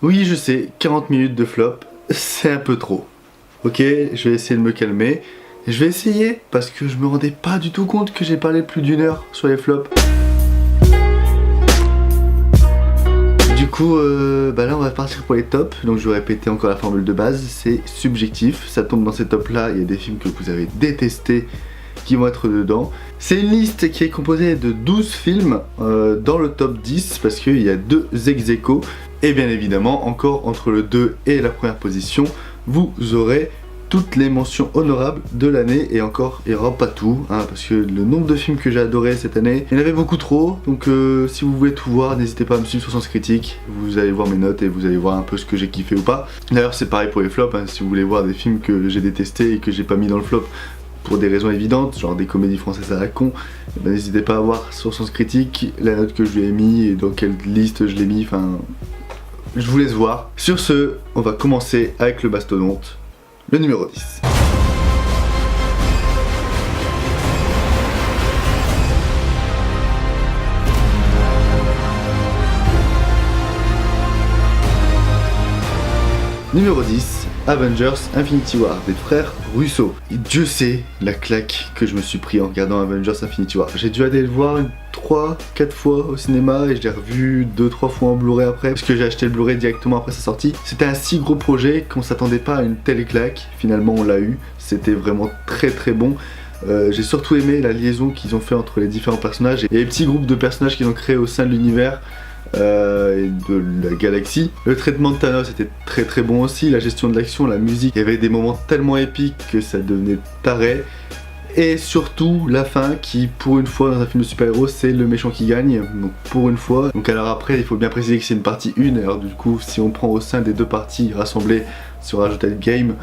Oui, je sais, 40 minutes de flop, c'est un peu trop. Ok, je vais essayer de me calmer. Je vais essayer, parce que je me rendais pas du tout compte que j'ai parlé plus d'une heure sur les flops. Du coup, là on va partir pour les tops. Donc je vais répéter encore la formule de base, c'est subjectif. Ça tombe dans ces tops là, il y a des films que vous avez détestés qui vont être dedans. C'est une liste qui est composée de 12 films dans le top 10 parce qu'il y a 2 ex-aequo. Et bien évidemment, encore entre le 2 et la première position, vous aurez toutes les mentions honorables de l'année. Et encore, il n'y aura pas tout, hein, parce que le nombre de films que j'ai adoré cette année, il y en avait beaucoup trop. Donc si vous voulez tout voir, n'hésitez pas à me suivre sur Sens Critique. Vous allez voir mes notes et vous allez voir un peu ce que j'ai kiffé ou pas. D'ailleurs c'est pareil pour les flops, hein, si vous voulez voir des films que j'ai détestés et que j'ai pas mis dans le flop pour des raisons évidentes, genre des comédies françaises à la con, n'hésitez pas à voir sur Sens Critique la note que je lui ai mis et dans quelle liste je l'ai mis, enfin... Je vous laisse voir. Sur ce, on va commencer avec le mastodonte, le numéro 10. Numéro 10, Avengers Infinity War des frères Russo. Et Dieu sait la claque que je me suis pris en regardant Avengers Infinity War. J'ai dû aller le voir 3-4 fois au cinéma et je l'ai revu 2-3 fois en Blu-ray après parce que j'ai acheté le Blu-ray directement après sa sortie. C'était un si gros projet qu'on s'attendait pas à une telle claque. Finalement on l'a eu, c'était vraiment très très bon. J'ai surtout aimé la liaison qu'ils ont fait entre les différents personnages et les petits groupes de personnages qu'ils ont créés au sein de l'univers. Et de la galaxie. Le traitement de Thanos était très très bon aussi, la gestion de l'action, la musique, il y avait des moments tellement épiques que ça devenait taré. Et surtout la fin qui, pour une fois dans un film de super-héros, c'est le méchant qui gagne, donc pour une fois. Donc alors après il faut bien préciser que c'est une partie 1, alors du coup si on prend au sein des deux parties rassemblées sur Rajouter Game,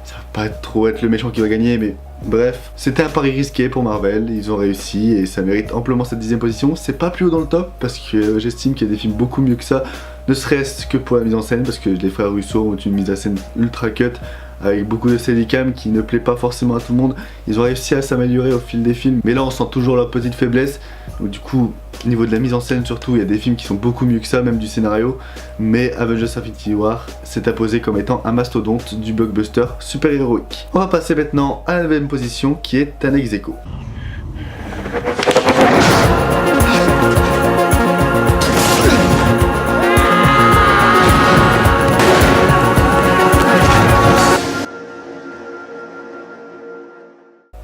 ça va pas trop être le méchant qui va gagner, mais bref, c'était un pari risqué pour Marvel, ils ont réussi et ça mérite amplement cette 10ème position. C'est pas plus haut dans le top parce que j'estime qu'il y a des films beaucoup mieux que ça, ne serait-ce que pour la mise en scène, parce que les frères Russo ont une mise en scène ultra cut avec beaucoup de steadicam qui ne plaît pas forcément à tout le monde. Ils ont réussi à s'améliorer au fil des films, mais là on sent toujours leur petite faiblesse. Donc du coup, au niveau de la mise en scène surtout, il y a des films qui sont beaucoup mieux que ça, même du scénario. Mais Avengers Infinity War s'est imposé comme étant un mastodonte du blockbuster super-héroïque. On va passer maintenant à la 9ème position qui est un ex-aequo.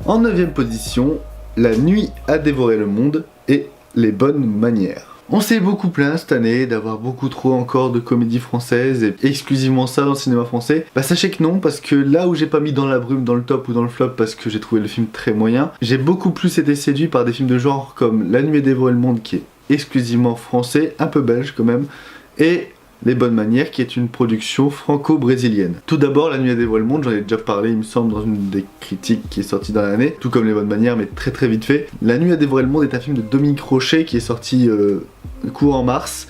En 9ème position, La nuit a dévoré le monde et Les bonnes manières. On s'est beaucoup plaint cette année d'avoir beaucoup trop encore de comédies françaises et exclusivement ça dans le cinéma français. Bah sachez que non, parce que là où j'ai pas mis dans la brume, dans le top ou dans le flop parce que j'ai trouvé le film très moyen, j'ai beaucoup plus été séduit par des films de genre comme La nuit a dévoré le monde qui est exclusivement français, un peu belge quand même, et Les bonnes manières qui est une production franco-brésilienne. Tout d'abord, La nuit a dévoré le monde, j'en ai déjà parlé il me semble dans une des critiques qui est sortie dans l'année, tout comme Les bonnes manières mais très très vite fait. La nuit a dévoré le monde est un film de Dominique Rochet qui est sorti court en mars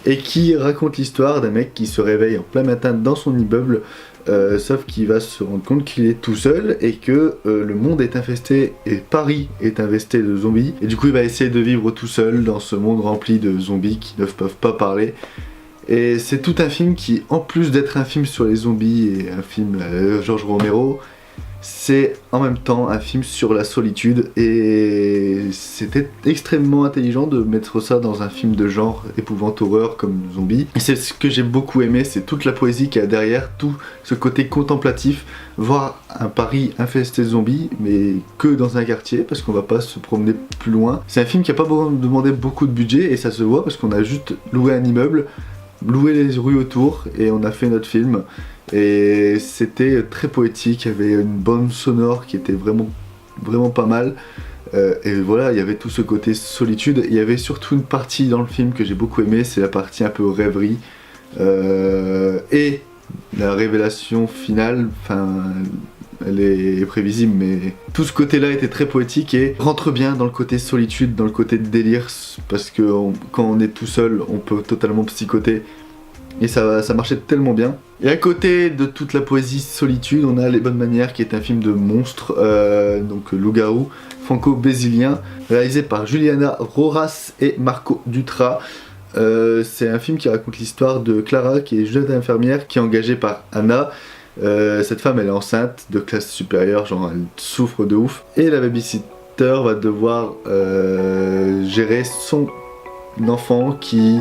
et qui raconte l'histoire d'un mec qui se réveille en plein matin dans son immeuble, sauf qu'il va se rendre compte qu'il est tout seul et que le monde est infesté et Paris est infesté de zombies, et du coup il va essayer de vivre tout seul dans ce monde rempli de zombies qui ne peuvent pas parler. Et c'est tout un film qui, en plus d'être un film sur les zombies et un film George Romero, c'est en même temps un film sur la solitude, et c'était extrêmement intelligent de mettre ça dans un film de genre épouvante horreur comme zombie. Et c'est ce que j'ai beaucoup aimé, c'est toute la poésie qu'il y a derrière, tout ce côté contemplatif, voir un Paris infesté de zombies, mais que dans un quartier, parce qu'on va pas se promener plus loin. C'est un film qui a pas demandé beaucoup de budget, et ça se voit parce qu'on a juste loué un immeuble, loué les rues autour et on a fait notre film, et c'était très poétique, il y avait une bande sonore qui était vraiment pas mal, et voilà, il y avait tout ce côté solitude. Il y avait surtout une partie dans le film que j'ai beaucoup aimé, c'est la partie un peu rêverie, et la révélation finale, enfin elle est prévisible, mais tout ce côté-là était très poétique et rentre bien dans le côté solitude, dans le côté délire, parce que quand on est tout seul, on peut totalement psychoter, et ça marchait tellement bien. Et à côté de toute la poésie solitude, on a Les bonnes manières qui est un film de monstre, donc loup-garou, franco-brésilien, réalisé par Juliana Roras et Marco Dutra. C'est un film qui raconte l'histoire de Clara, qui est jeune infirmière, qui est engagée par Anna. Cette femme, elle est enceinte de classe supérieure, genre elle souffre de ouf. Et la babysitter va devoir gérer son enfant qui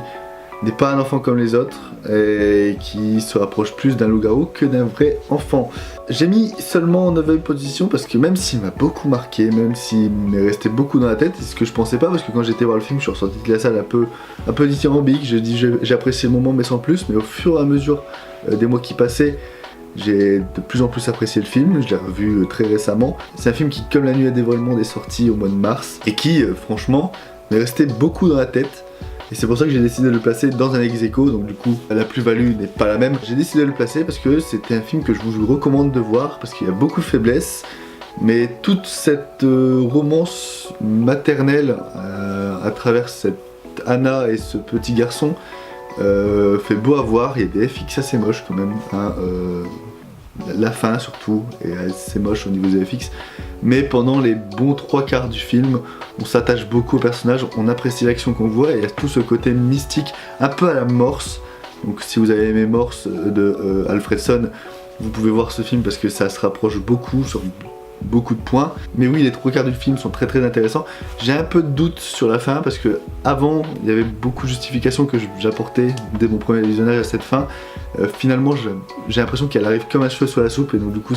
n'est pas un enfant comme les autres et qui se rapproche plus d'un loup-garou que d'un vrai enfant. J'ai mis seulement en 9ème position parce que même s'il m'a beaucoup marqué, même s'il m'est resté beaucoup dans la tête, c'est ce que je pensais pas, parce que quand j'étais voir le film, je suis ressorti de la salle un peu dithyrambique. J'ai apprécié le moment mais sans plus, mais au fur et à mesure des mois qui passaient, j'ai de plus en plus apprécié le film. Je l'ai revu très récemment. C'est un film qui, comme La Nuit a dévoré le monde, est sorti au mois de mars et qui, franchement, m'est resté beaucoup dans la tête. Et c'est pour ça que j'ai décidé de le placer dans un ex-aequo, donc du coup la plus-value n'est pas la même. J'ai décidé de le placer parce que c'était un film que je vous recommande de voir, parce qu'il y a beaucoup de faiblesses, mais toute cette romance maternelle à travers cette Anna et ce petit garçon fait beau à voir. Il y a des FX assez moches quand même, hein, la fin surtout est assez moche au niveau des FX, mais pendant les bons 3/4 du film, on s'attache beaucoup au personnage, on apprécie l'action qu'on voit, et il y a tout ce côté mystique, un peu à la Morse. Donc si vous avez aimé Morse de Alfredson, vous pouvez voir ce film parce que ça se rapproche beaucoup sur beaucoup de points. Mais oui, les 3/4 du film sont très très intéressants. J'ai un peu de doute sur la fin parce que avant il y avait beaucoup de justifications que j'apportais dès mon premier visionnage à cette fin. Finalement j'ai l'impression qu'elle arrive comme un cheveu sur la soupe, et donc du coup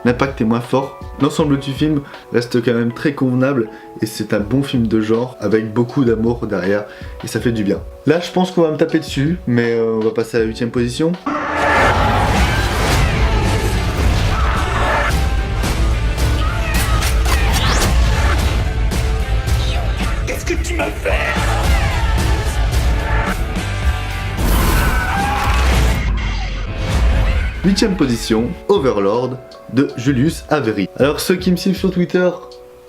l'impact est moins fort. L'ensemble du film reste quand même très convenable et c'est un bon film de genre avec beaucoup d'amour derrière, et ça fait du bien. Là je pense qu'on va me taper dessus, mais on va passer à la 8ème position. Huitième position, Overlord de Julius Avery. Alors ceux qui me suivent sur Twitter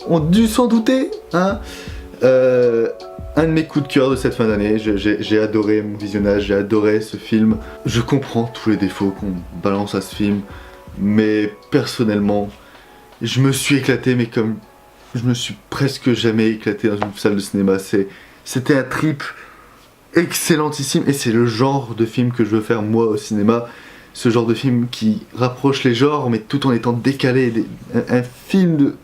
ont dû s'en douter, hein. Un de mes coups de cœur de cette fin d'année. J'ai adoré mon visionnage, j'ai adoré ce film. Je comprends tous les défauts qu'on balance à ce film, mais personnellement, je me suis éclaté, mais comme je me suis presque jamais éclaté dans une salle de cinéma. C'était un trip excellentissime, et c'est le genre de film que je veux faire moi au cinéma. Ce genre de film qui rapproche les genres, mais tout en étant décalé. Un film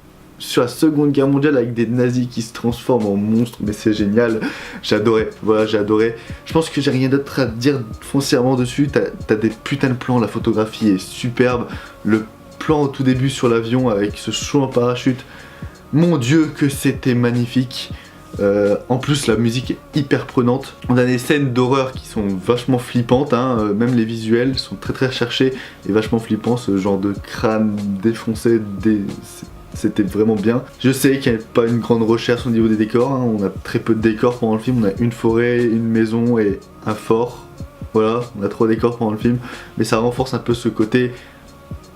sur la Seconde Guerre mondiale avec des nazis qui se transforment en monstres, mais c'est génial. J'ai adoré, voilà, j'ai adoré. Je pense que j'ai rien d'autre à dire foncièrement dessus. T'as des putains de plans, la photographie est superbe. Le plan au tout début sur l'avion avec ce saut en parachute, mon dieu que c'était magnifique. En plus la musique est hyper prenante. On a des scènes d'horreur qui sont vachement flippantes, hein. Même les visuels sont très très recherchés et vachement flippants. Ce genre de crâne défoncé, c'était vraiment bien. Je sais qu'il n'y a pas une grande recherche au niveau des décors, hein. On a très peu de décors pendant le film. On a une forêt, une maison et un fort. Voilà, on a 3 décors pendant le film, mais ça renforce un peu ce côté.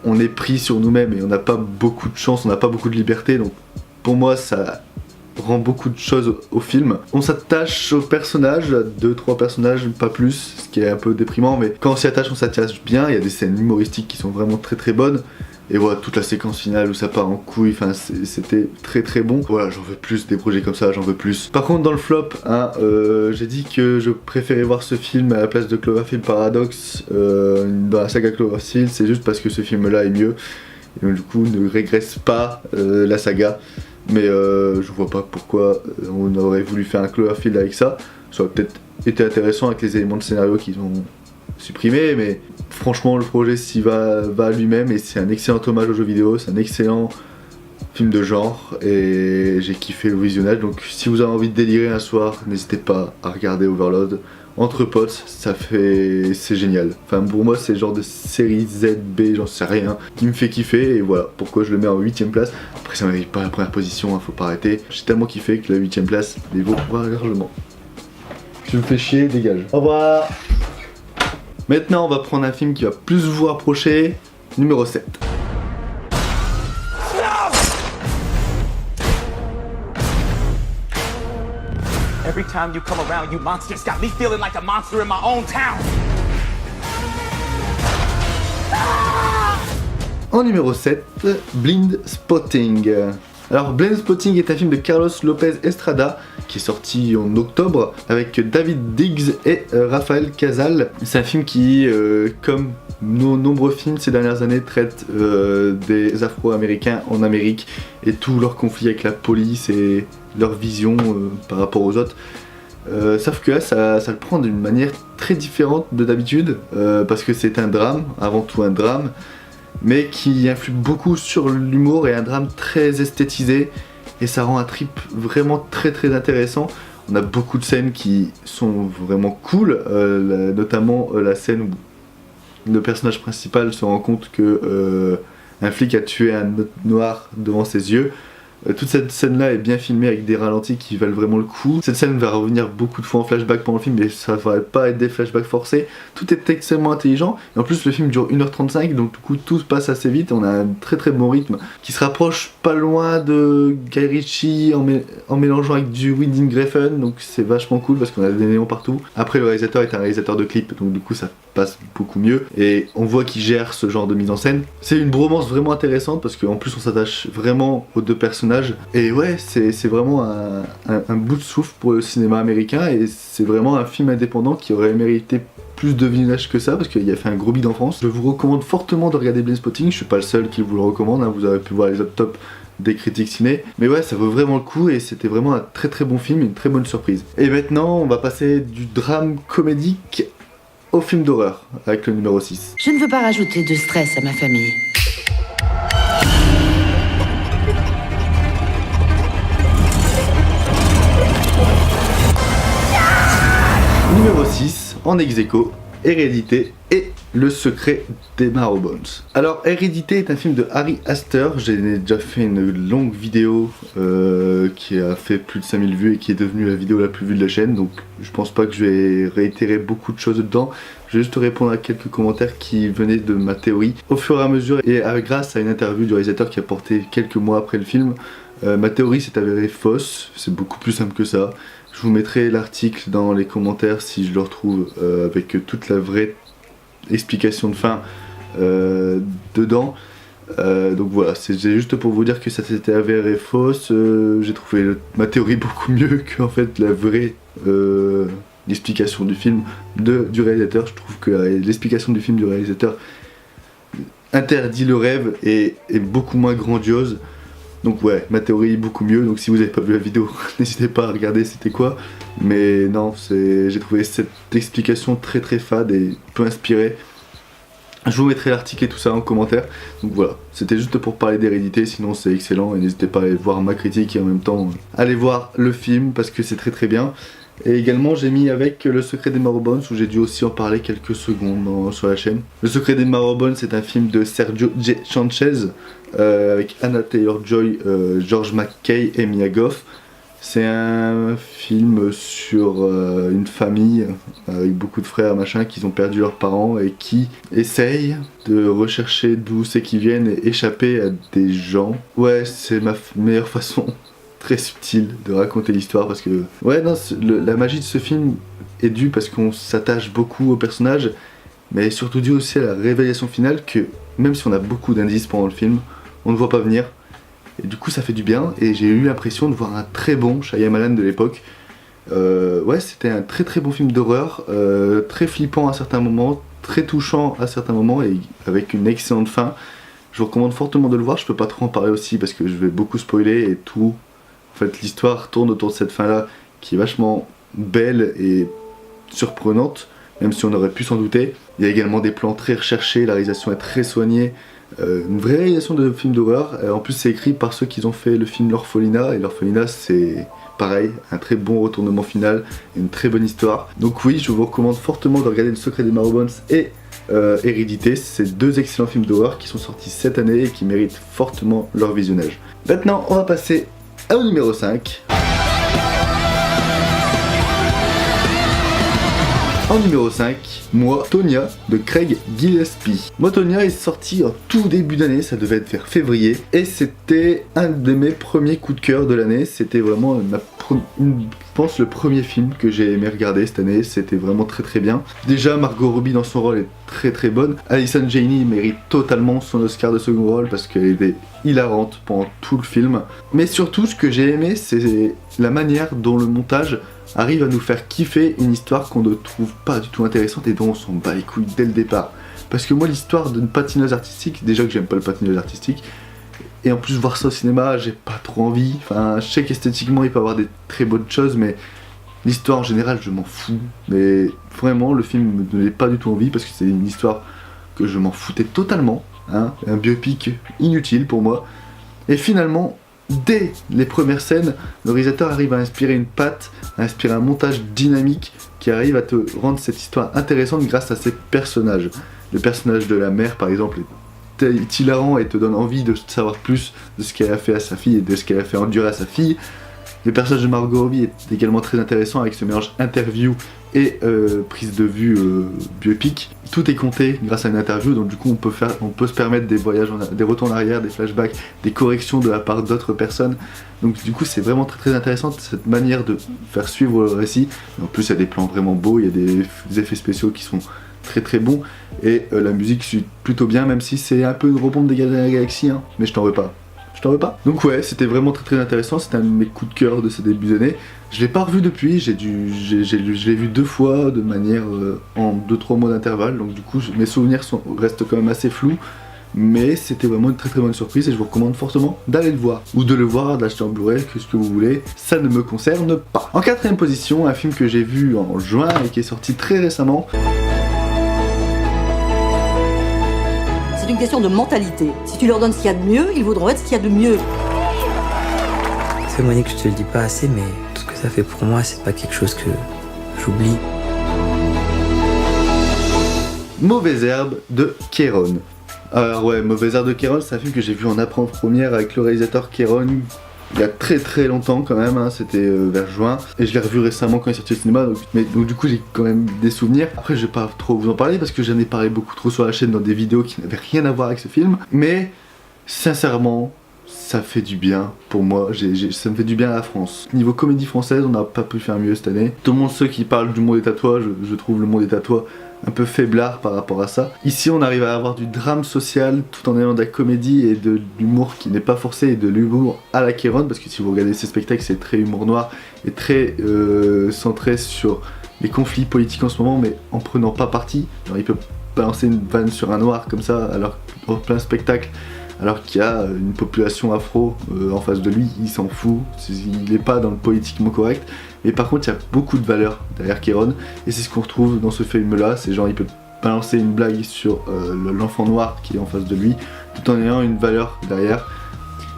On est pris sur nous-mêmes et on n'a pas beaucoup de chance, on n'a pas beaucoup de liberté, donc pour moi ça rend beaucoup de choses au film. On s'attache aux personnages, à 2-3 personnages, pas plus, ce qui est un peu déprimant, mais quand on s'y attache, on s'attache bien. Il y a des scènes humoristiques qui sont vraiment très très bonnes. Et voilà, toute la séquence finale où ça part en couille, enfin c'était très très bon. Voilà, j'en veux plus des projets comme ça, j'en veux plus. Par contre dans le flop, hein, j'ai dit que je préférais voir ce film à la place de Cloverfield Paradox dans la saga Cloverfield. C'est juste parce que ce film là est mieux. Et donc du coup ne régresse pas la saga. Mais je vois pas pourquoi on aurait voulu faire un Cloverfield avec ça. Ça aurait peut-être été intéressant avec les éléments de scénario qu'ils ont supprimés, mais franchement le projet s'y va à lui-même, et c'est un excellent hommage aux jeux vidéo, c'est un excellent film de genre et j'ai kiffé le visionnage. Donc si vous avez envie de délirer un soir, n'hésitez pas à regarder Overlord. Entre potes, c'est génial. Enfin pour moi c'est le genre de série ZB, j'en sais rien, qui me fait kiffer, et voilà pourquoi je le mets en 8ème place. Après ça mérite pas la première position, hein, faut pas arrêter. J'ai tellement kiffé que la 8ème place les vaut largement. Tu me fais chier, dégage. Au revoir. Maintenant on va prendre un film qui va plus vous rapprocher, numéro 7. Every time you come around, you monsters got me feeling like a monster in my own town. En numéro 7, Blind Spotting. Alors Blindspotting est un film de Carlos Lopez Estrada qui est sorti en octobre avec David Diggs et Rafael Casal. C'est un film qui, comme nos nombreux films ces dernières années, traite des Afro-Américains en Amérique et tous leurs conflits avec la police et leur vision par rapport aux autres. Sauf que là ça le prend d'une manière très différente de d'habitude parce que c'est un drame, avant tout un drame, mais qui influe beaucoup sur l'humour et un drame très esthétisé et ça rend un trip vraiment très très intéressant. On a beaucoup de scènes qui sont vraiment cool, notamment la scène où le personnage principal se rend compte que un flic a tué un autre noir devant ses yeux. Toute cette scène là est bien filmée avec des ralentis qui valent vraiment le coup. Cette scène va revenir beaucoup de fois en flashback pendant le film, mais ça va pas être des flashbacks forcés. Tout est extrêmement intelligent et en plus le film dure 1h35, donc du coup tout se passe assez vite. On a un très très bon rythme qui se rapproche pas loin de Guy Ritchie en mélangeant avec du Winding Refn, donc c'est vachement cool parce qu'on a des néons partout. Après le réalisateur est un réalisateur de clips, donc du coup ça passe beaucoup mieux et on voit qu'il gère ce genre de mise en scène. C'est une bromance vraiment intéressante parce qu'en plus on s'attache vraiment aux deux personnages et ouais c'est vraiment un bout de souffle pour le cinéma américain et c'est vraiment un film indépendant qui aurait mérité plus de visionnage que ça parce qu'il a fait un gros bide en France. Je vous recommande fortement de regarder Blindspotting, je suis pas le seul qui vous le recommande, hein, vous avez pu voir les autres tops des critiques ciné, mais ouais ça vaut vraiment le coup et c'était vraiment un très très bon film, une très bonne surprise. Et maintenant on va passer du drame comédique au film d'horreur, avec le numéro 6. Je ne veux pas rajouter de stress à ma famille. Numéro 6, en ex-aequo, Hérédité et Le secret des Marrowbones. Alors Hérédité est un film de Ari Aster, j'ai déjà fait une longue vidéo qui a fait plus de 5000 vues et qui est devenue la vidéo la plus vue de la chaîne, donc je pense pas que je vais réitérer beaucoup de choses dedans, je vais juste répondre à quelques commentaires qui venaient de ma théorie. Au fur et à mesure et grâce à une interview du réalisateur qui a porté quelques mois après le film, ma théorie s'est avérée fausse, c'est beaucoup plus simple que ça. Je vous mettrai l'article dans les commentaires si je le retrouve avec toute la vraie explication de fin dedans. Donc voilà, c'est juste pour vous dire que ça s'était avéré fausse. J'ai trouvé ma théorie beaucoup mieux que en fait la vraie explication du film du réalisateur. Je trouve que l'explication du film du réalisateur interdit le rêve et est beaucoup moins grandiose. Donc ouais, ma théorie est beaucoup mieux, donc si vous n'avez pas vu la vidéo, n'hésitez pas à regarder c'était quoi. Mais non, j'ai trouvé cette explication très très fade et peu inspirée. Je vous mettrai l'article et tout ça en commentaire. Donc voilà, c'était juste pour parler d'Hérédité, sinon c'est excellent. Et n'hésitez pas à aller voir ma critique et en même temps aller voir le film parce que c'est très très bien. Et également j'ai mis avec Le secret des Marrowbones où j'ai dû aussi en parler quelques secondes sur la chaîne. Le secret des Marrowbones c'est un film de Sergio G. Sanchez avec Anna Taylor-Joy, George McKay et Mia Goth. C'est un film sur une famille avec beaucoup de frères machin qui ont perdu leurs parents et qui essayent de rechercher d'où c'est qu'ils viennent et échapper à des gens. Ouais, c'est ma meilleure façon très subtile de raconter l'histoire parce que ouais non, la magie de ce film est due parce qu'on s'attache beaucoup au personnage, mais surtout due aussi à la révélation finale que même si on a beaucoup d'indices pendant le film, on ne voit pas venir. Et du coup ça fait du bien et j'ai eu l'impression de voir un très bon Shyamalan de l'époque. Ouais, c'était un très très bon film d'horreur, très flippant à certains moments, très touchant à certains moments et avec une excellente fin. Je vous recommande fortement de le voir, je peux pas trop en parler aussi parce que je vais beaucoup spoiler et tout. En fait l'histoire tourne autour de cette fin là qui est vachement belle et surprenante, même si on aurait pu s'en douter. Il y a également des plans très recherchés, la réalisation est très soignée. Une vraie réalisation de film d'horreur, en plus c'est écrit par ceux qui ont fait le film L'Orphelinat, et L'Orphelinat c'est pareil, un très bon retournement final, une très bonne histoire. Donc oui, je vous recommande fortement de regarder Le secret des Marrowbones et Hérédité, c'est deux excellents films d'horreur qui sont sortis cette année et qui méritent fortement leur visionnage. Maintenant on va passer au numéro 5. En numéro 5, moi, Tonya de Craig Gillespie. Moi, Tonya est sorti en tout début d'année, ça devait être vers février, et c'était un de mes premiers coups de cœur de l'année. C'était vraiment je pense le premier film que j'ai aimé regarder cette année. C'était vraiment très très bien. Déjà, Margot Robbie dans son rôle est très très bonne. Allison Janney mérite totalement son Oscar de second rôle parce qu'elle était hilarante pendant tout le film. Mais surtout, ce que j'ai aimé, c'est la manière dont le montage arrive à nous faire kiffer une histoire qu'on ne trouve pas du tout intéressante et dont on s'en bat les couilles dès le départ. Parce que moi, l'histoire d'une patineuse artistique, déjà que j'aime pas le patinage artistique, et en plus voir ça au cinéma, j'ai pas trop envie. Enfin, je sais qu'esthétiquement il peut y avoir des très bonnes choses, mais l'histoire en général je m'en fous. Mais vraiment le film me donnait pas du tout envie parce que c'est une histoire que je m'en foutais totalement, hein, un biopic inutile pour moi. Et finalement, dès les premières scènes, le réalisateur arrive à inspirer une patte, à inspirer un montage dynamique qui arrive à te rendre cette histoire intéressante grâce à ses personnages. Le personnage de la mère par exemple est hilarant et te donne envie de savoir plus de ce qu'elle a fait à sa fille et de ce qu'elle a fait endurer à sa fille. Le personnage de Margot Robbie est également très intéressant avec ce mélange interview et prise de vue biopic. Tout est compté grâce à une interview, donc du coup on peut se permettre des voyages, des retours en arrière, des flashbacks, des corrections de la part d'autres personnes. Donc du coup c'est vraiment très très intéressant cette manière de faire suivre le récit. Et en plus il y a des plans vraiment beaux, il y a des effets spéciaux qui sont très très bon et la musique suit plutôt bien, même si c'est un peu une repompe des Gardiens de la Galaxie, hein, mais je t'en veux pas. Donc ouais, c'était vraiment très très intéressant, c'était un de mes coups de cœur de ce début d'année. Je l'ai pas revu depuis, je l'ai vu 2 fois de manière en 2-3 mois d'intervalle, donc du coup mes souvenirs restent quand même assez flous, mais c'était vraiment une très très bonne surprise et je vous recommande fortement d'aller le voir, ou de le voir, d'acheter en Blu-ray, que ce que vous voulez, ça ne me concerne pas. En 4ème position, un film que j'ai vu en juin et qui est sorti très récemment. C'est une question de mentalité. Si tu leur donnes ce qu'il y a de mieux, ils voudront être ce qu'il y a de mieux. C'est Monique, je te le dis pas assez, mais tout ce que ça fait pour moi, c'est pas quelque chose que j'oublie. Mauvaise herbe de Kéron. Alors ouais, Mauvaise herbe de Kéron, c'est un film que j'ai vu en après-première avec le réalisateur Kéron il y a très très longtemps quand même, hein, c'était vers juin, et je l'ai revu récemment quand il est sorti au cinéma, donc du coup j'ai quand même des souvenirs. Après je vais pas trop vous en parler parce que j'en ai parlé beaucoup trop sur la chaîne dans des vidéos qui n'avaient rien à voir avec ce film, mais sincèrement ça fait du bien pour moi, ça me fait du bien à la France. Niveau comédie française, on n'a pas pu faire mieux cette année. Tout le monde, ceux qui parlent du monde des tatouages, je trouve le monde des tatouages un peu faiblard par rapport à ça. Ici on arrive à avoir du drame social tout en ayant de la comédie et de l'humour qui n'est pas forcé et de l'humour à la Kéron, parce que si vous regardez ces spectacles c'est très humour noir et très centré sur les conflits politiques en ce moment, mais en prenant pas parti. Genre il peut balancer une vanne sur un noir comme ça alors en plein spectacle, alors qu'il y a une population afro en face de lui, il s'en fout, il n'est pas dans le politiquement correct. Et par contre il y a beaucoup de valeur derrière Kéron, et c'est ce qu'on retrouve dans ce film là, c'est genre il peut balancer une blague sur l'enfant noir qui est en face de lui, tout en ayant une valeur derrière.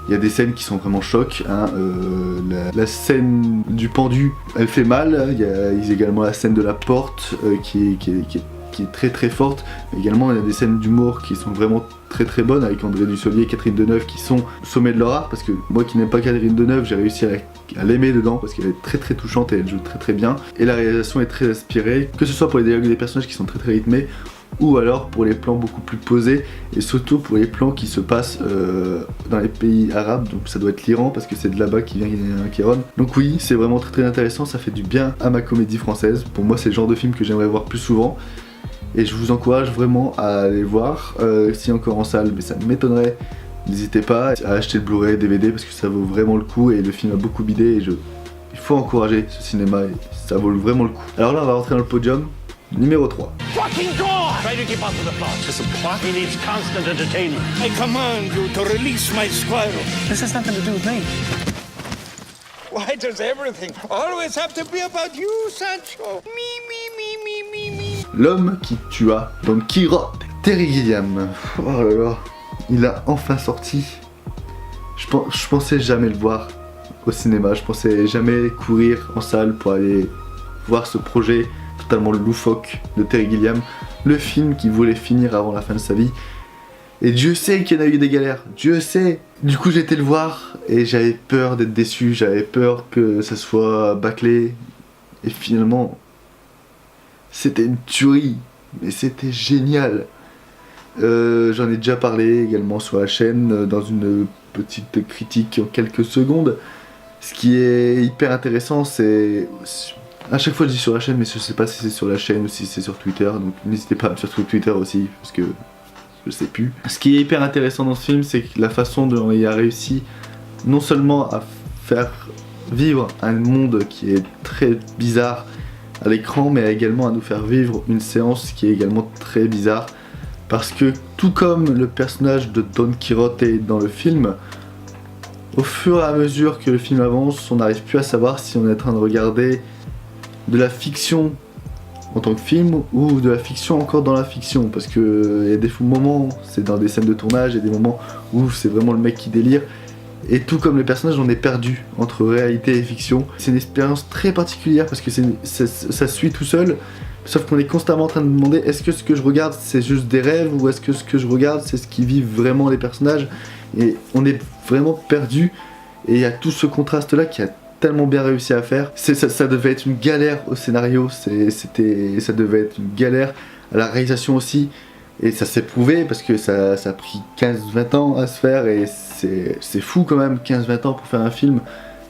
Il y a des scènes qui sont vraiment chocs, hein. La scène du pendu, elle fait mal, il y a également la scène de la porte qui est très très forte, mais également il y a des scènes d'humour qui sont vraiment très très bonnes avec André Dussolier et Catherine Deneuve qui sont au sommet de leur art, parce que moi qui n'aime pas Catherine Deneuve, j'ai réussi à l'aimer dedans parce qu'elle est très très touchante et elle joue très très bien, et la réalisation est très inspirée, que ce soit pour les dialogues des personnages qui sont très très rythmés, ou alors pour les plans beaucoup plus posés, et surtout pour les plans qui se passent dans les pays arabes, donc ça doit être l'Iran parce que c'est de là-bas qui vient Kéron. Donc oui, c'est vraiment très très intéressant, ça fait du bien à ma comédie française. Pour moi c'est le genre de film que j'aimerais voir plus souvent, et je vous encourage vraiment à aller le voir, si encore en salle, mais ça m'étonnerait. N'hésitez pas à acheter le Blu-ray, DVD, parce que ça vaut vraiment le coup, et le film a beaucoup bidé, et il faut encourager ce cinéma, et ça vaut vraiment le coup. Alors là on va rentrer dans le podium, numéro 3. Fucking God! Try to keep up with the plot. It's a plot? He needs constant entertainment. I command you to release my squirrel. This has nothing to do with me. Why does everything always have to be about you, Sancho? Me. L'homme qui tua Don Quirote, Terry Gilliam. Oh là là, il a enfin sorti. Je pensais jamais le voir au cinéma, je pensais jamais courir en salle pour aller voir ce projet totalement loufoque de Terry Gilliam, le film qu'il voulait finir avant la fin de sa vie. Et Dieu sait qu'il y en a eu des galères, Dieu sait. Du coup j'ai été le voir et j'avais peur d'être déçu, j'avais peur que ça soit bâclé. Et finalement c'était une tuerie, mais c'était génial. J'en ai déjà parlé également sur la chaîne, dans une petite critique en quelques secondes. Ce qui est hyper intéressant, c'est... À chaque fois je dis sur la chaîne, mais je sais pas si c'est sur la chaîne ou si c'est sur Twitter, donc n'hésitez pas à me suivre sur Twitter aussi, parce que je sais plus. Ce qui est hyper intéressant dans ce film, c'est que la façon dont il a réussi non seulement à faire vivre un monde qui est très bizarre à l'écran, mais également à nous faire vivre une séance qui est également très bizarre, parce que tout comme le personnage de Don Quijote dans le film, au fur et à mesure que le film avance, on n'arrive plus à savoir si on est en train de regarder de la fiction en tant que film ou de la fiction encore dans la fiction, parce que il y a des moments, c'est dans des scènes de tournage, il y a des moments où c'est vraiment le mec qui délire, et tout comme le personnage, on est perdu entre réalité et fiction. C'est une expérience très particulière parce que ça suit tout seul, sauf qu'on est constamment en train de me demander est-ce que ce que je regarde c'est juste des rêves ou est-ce que ce que je regarde c'est ce qui vivent vraiment les personnages, et on est vraiment perdu, et il y a tout ce contraste là qui a tellement bien réussi à faire. Ça devait être une galère au scénario, ça devait être une galère à la réalisation aussi, et ça s'est prouvé parce que ça a pris 15-20 ans à se faire, et c'est fou quand même 15-20 ans pour faire un film,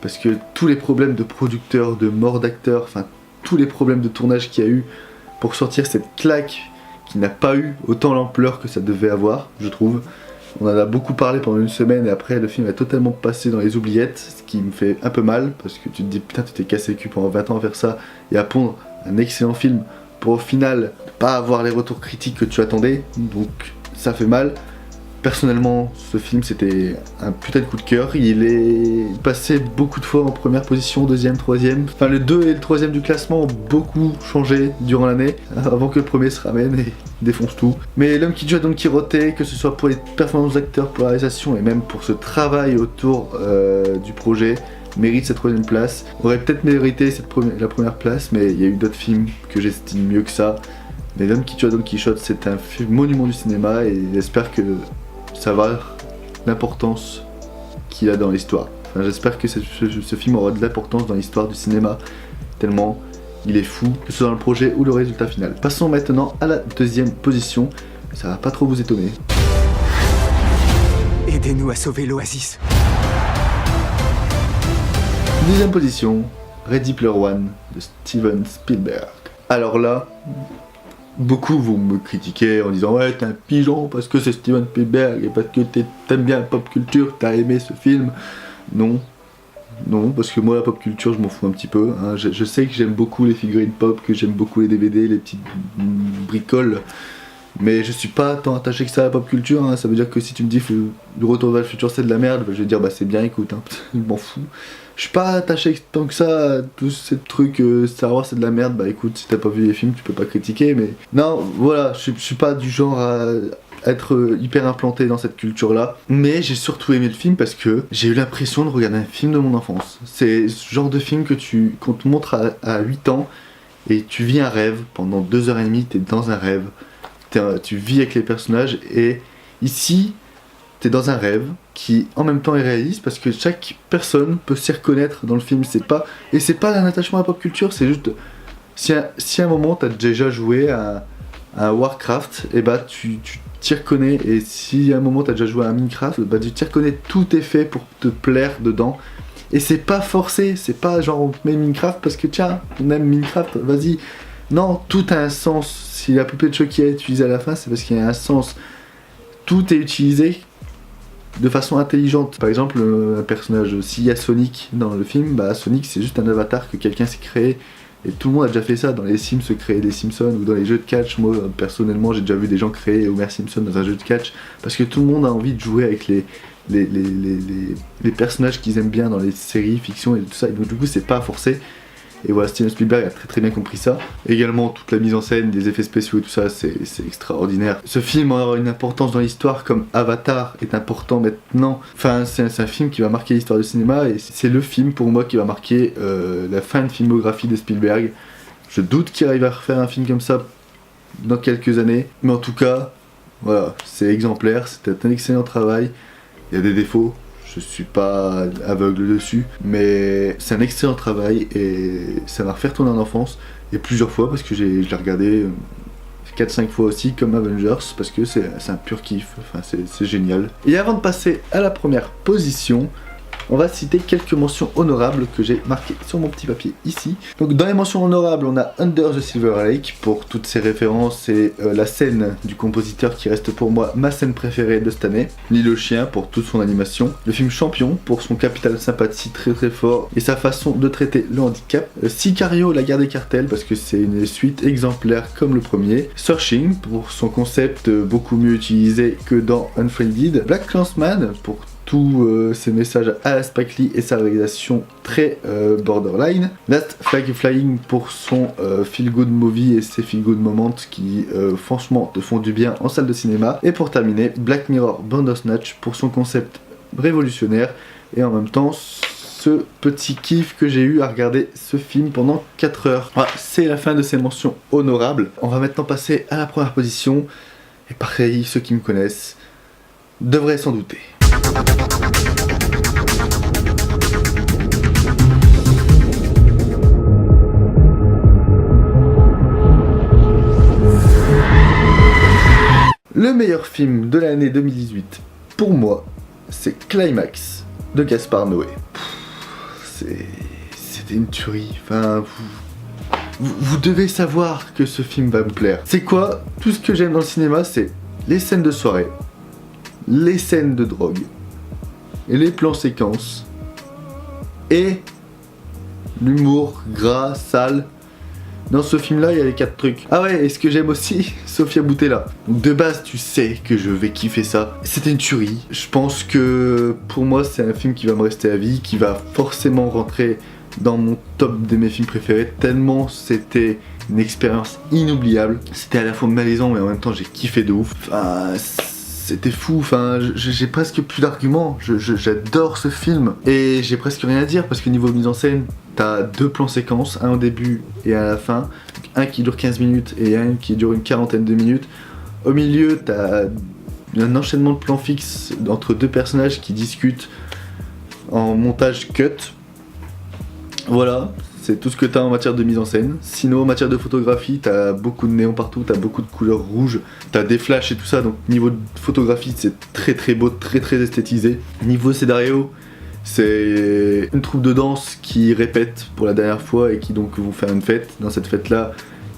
parce que tous les problèmes de producteurs, de mort d'acteurs, enfin tous les problèmes de tournage qu'il y a eu pour sortir cette claque qui n'a pas eu autant l'ampleur que ça devait avoir, je trouve. On en a beaucoup parlé pendant une semaine et après le film a totalement passé dans les oubliettes, ce qui me fait un peu mal parce que tu te dis putain tu t'es cassé le cul pendant 20 ans à faire ça et à pondre un excellent film pour au final pas avoir les retours critiques que tu attendais, donc ça fait mal. Personnellement, ce film c'était un putain de coup de cœur, il est passé beaucoup de fois en première position, deuxième, troisième, enfin le 2 et le troisième du classement ont beaucoup changé durant l'année, avant que le premier se ramène et défonce tout. Mais L'homme qui tue à Don Quijote, que ce soit pour les performances d'acteurs, pour la réalisation et même pour ce travail autour du projet, mérite cette troisième place. Aurait peut-être mérité la première place, mais il y a eu d'autres films que j'estime mieux que ça. Mais L'homme qui tue à Don Quichotte, c'est un monument du cinéma et j'espère que ça va l'importance qu'il a dans l'histoire. Enfin, j'espère que ce film aura de l'importance dans l'histoire du cinéma, tellement il est fou, que ce soit dans le projet ou le résultat final. Passons maintenant à la deuxième position, ça va pas trop vous étonner. Aidez-nous à sauver l'Oasis. Deuxième position, Ready Player One de Steven Spielberg. Alors là, beaucoup vont me critiquer en disant ouais t'es un pigeon parce que c'est Steven Spielberg et parce que t'aimes bien la pop culture, t'as aimé ce film. Non, parce que moi la pop culture je m'en fous un petit peu, hein. Je sais que j'aime beaucoup les figurines pop, que j'aime beaucoup les DVD, les petites bricoles, mais je suis pas tant attaché que ça à la pop culture, hein. Ça veut dire que si tu me dis le Retour vers le futur c'est de la merde, je vais dire bah c'est bien, écoute, hein. Je m'en fous. Je suis pas attaché tant que ça à tous ces trucs Star Wars c'est de la merde, bah écoute, si t'as pas vu les films tu peux pas critiquer, mais non voilà, je suis pas du genre à être hyper implanté dans cette culture là, mais j'ai surtout aimé le film parce que j'ai eu l'impression de regarder un film de mon enfance. C'est ce genre de film qu'on te montre à 8 ans et tu vis un rêve pendant 2h30, t'es dans un rêve, tu vis avec les personnages, et ici t'es dans un rêve qui en même temps est réaliste parce que chaque personne peut s'y reconnaître dans le film. C'est pas un attachement à la pop culture, c'est juste si à un moment t'as déjà joué à Warcraft, et bah tu t'y reconnais, et si à un moment t'as déjà joué à Minecraft, bah tu t'y reconnais, tout est fait pour te plaire dedans. Et c'est pas forcé, c'est pas genre on met Minecraft parce que tiens, on aime Minecraft, vas-y. Non, tout a un sens. Si la poupée de Chucky est utilisée à la fin, c'est parce qu'il y a un sens. Tout est utilisé de façon intelligente. Par exemple, un personnage, s'il y a Sonic dans le film, bah Sonic c'est juste un avatar que quelqu'un s'est créé. Et tout le monde a déjà fait ça dans les Sims, se créer des Simpsons, ou dans les jeux de catch. Moi personnellement j'ai déjà vu des gens créer Homer Simpson dans un jeu de catch, parce que tout le monde a envie de jouer avec les personnages qu'ils aiment bien dans les séries, fiction et tout ça, et donc du coup c'est pas forcé. Et voilà, Steven Spielberg a très bien compris ça. Également toute la mise en scène, des effets spéciaux et tout ça, c'est extraordinaire. Ce film aura une importance dans l'histoire comme Avatar est important maintenant. Enfin c'est un film qui va marquer l'histoire du cinéma, et c'est le film pour moi qui va marquer la fin de filmographie de Spielberg. Je doute qu'il arrive à refaire un film comme ça dans quelques années, mais en tout cas voilà, c'est exemplaire, c'était un excellent travail. Il y a des défauts, je suis pas aveugle dessus, mais c'est un excellent travail et ça m'a refait retourner en enfance, et plusieurs fois parce que je l'ai regardé 4-5 fois aussi comme Avengers, parce que c'est un pur kiff, enfin c'est génial. Et avant de passer à la première position, on va citer quelques mentions honorables que j'ai marquées sur mon petit papier ici. Donc dans les mentions honorables, on a Under the Silver Lake pour toutes ses références et la scène du compositeur qui reste pour moi ma scène préférée de cette année. L'île aux chiens pour toute son animation. Le film Champion pour son capital sympathie très très fort et sa façon de traiter le handicap. Sicario, la guerre des cartels parce que c'est une suite exemplaire comme le premier. Searching pour son concept beaucoup mieux utilisé que dans Unfriended. Black Clansman pour tous ces messages à Spike Lee et sa réalisation très borderline. Last Flag Flying pour son feel good movie et ses feel good moments qui franchement te font du bien en salle de cinéma. Et pour terminer, Black Mirror Bandersnatch pour son concept révolutionnaire et en même temps ce petit kiff que j'ai eu à regarder ce film pendant 4 heures. Voilà, c'est la fin de ces mentions honorables. On va maintenant passer à la première position et pareil, ceux qui me connaissent devraient s'en douter. Le meilleur film de l'année 2018, pour moi, c'est Climax de Gaspard Noé. C'était une tuerie. Enfin, vous devez savoir que ce film va me plaire. C'est quoi? Tout ce que j'aime dans le cinéma, c'est les scènes de soirée, les scènes de drogue, et les plans séquences, et l'humour gras, sale. Dans ce film-là, il y a les 4 trucs. Ah ouais, et ce que j'aime aussi, Sofia Boutella. Donc de base, tu sais que je vais kiffer ça. C'était une tuerie. Je pense que pour moi, c'est un film qui va me rester à vie, qui va forcément rentrer dans mon top de mes films préférés, tellement c'était une expérience inoubliable. C'était à la fois malaisant, mais en même temps, j'ai kiffé de ouf. Enfin, c'était fou, enfin j'ai presque plus d'arguments, j'adore ce film et j'ai presque rien à dire parce que niveau mise en scène, t'as 2 plans séquences, un au début et à la fin, un qui dure 15 minutes et un qui dure une quarantaine de minutes. Au milieu, t'as un enchaînement de plans fixes entre 2 personnages qui discutent en montage cut. Voilà, c'est tout ce que t'as en matière de mise en scène. Sinon en matière de photographie, t'as beaucoup de néons partout, t'as beaucoup de couleurs rouges, t'as des flashs et tout ça, donc niveau de photographie c'est très très beau, très très esthétisé. Niveau scénario, c'est une troupe de danse qui répète pour la dernière fois et qui donc vont faire une fête. Dans cette fête là,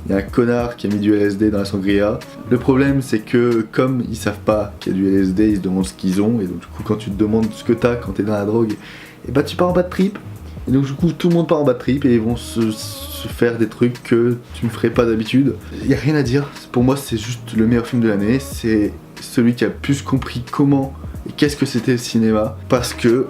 il y a un connard qui a mis du LSD dans la sangria. Le problème c'est que comme ils savent pas qu'il y a du LSD, ils se demandent ce qu'ils ont, et donc du coup quand tu te demandes ce que t'as quand t'es dans la drogue, et bah tu pars en bad trip. Et donc du coup tout le monde part en bad trip et ils vont se faire des trucs que tu ne ferais pas d'habitude. Il n'y a rien à dire, pour moi c'est juste le meilleur film de l'année, c'est celui qui a plus compris comment et qu'est-ce que c'était le cinéma, parce que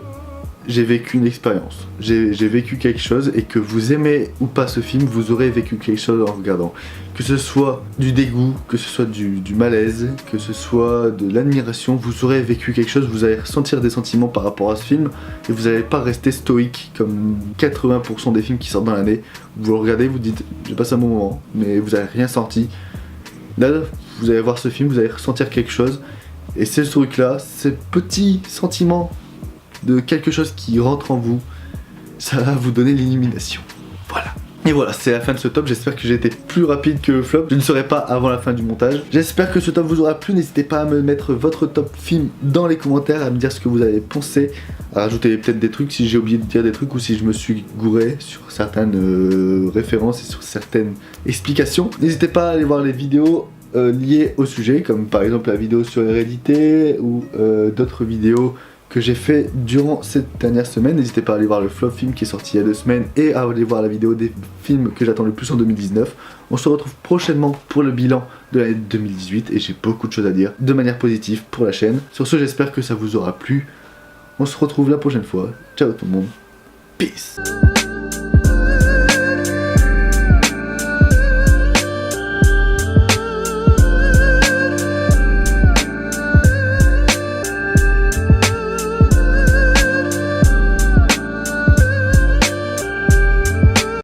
j'ai vécu une expérience, j'ai vécu quelque chose, et que vous aimez ou pas ce film, vous aurez vécu quelque chose en regardant. Que ce soit du dégoût, que ce soit du malaise, que ce soit de l'admiration, vous aurez vécu quelque chose, vous allez ressentir des sentiments par rapport à ce film, et vous n'allez pas rester stoïque comme 80% des films qui sortent dans l'année. Vous le regardez, vous dites j'ai passé un bon moment, mais vous n'avez rien senti. Là, vous allez voir ce film, vous allez ressentir quelque chose, et c'est ce truc là, ces petits sentiments de quelque chose qui rentre en vous, ça va vous donner l'illumination. Voilà. Et voilà, c'est la fin de ce top, j'espère que j'ai été plus rapide que le flop, je ne serai pas avant la fin du montage. J'espère que ce top vous aura plu, n'hésitez pas à me mettre votre top film dans les commentaires, à me dire ce que vous avez pensé, à rajouter peut-être des trucs si j'ai oublié de dire des trucs ou si je me suis gouré sur certaines références et sur certaines explications. N'hésitez pas à aller voir les vidéos liées au sujet, comme par exemple la vidéo sur Hérédité ou d'autres vidéos que j'ai fait durant cette dernière semaine. N'hésitez pas à aller voir le flop film qui est sorti il y a 2 semaines et à aller voir la vidéo des films que j'attends le plus en 2019. On se retrouve prochainement pour le bilan de l'année 2018 et j'ai beaucoup de choses à dire de manière positive pour la chaîne. Sur ce, j'espère que ça vous aura plu. On se retrouve la prochaine fois. Ciao tout le monde. Peace.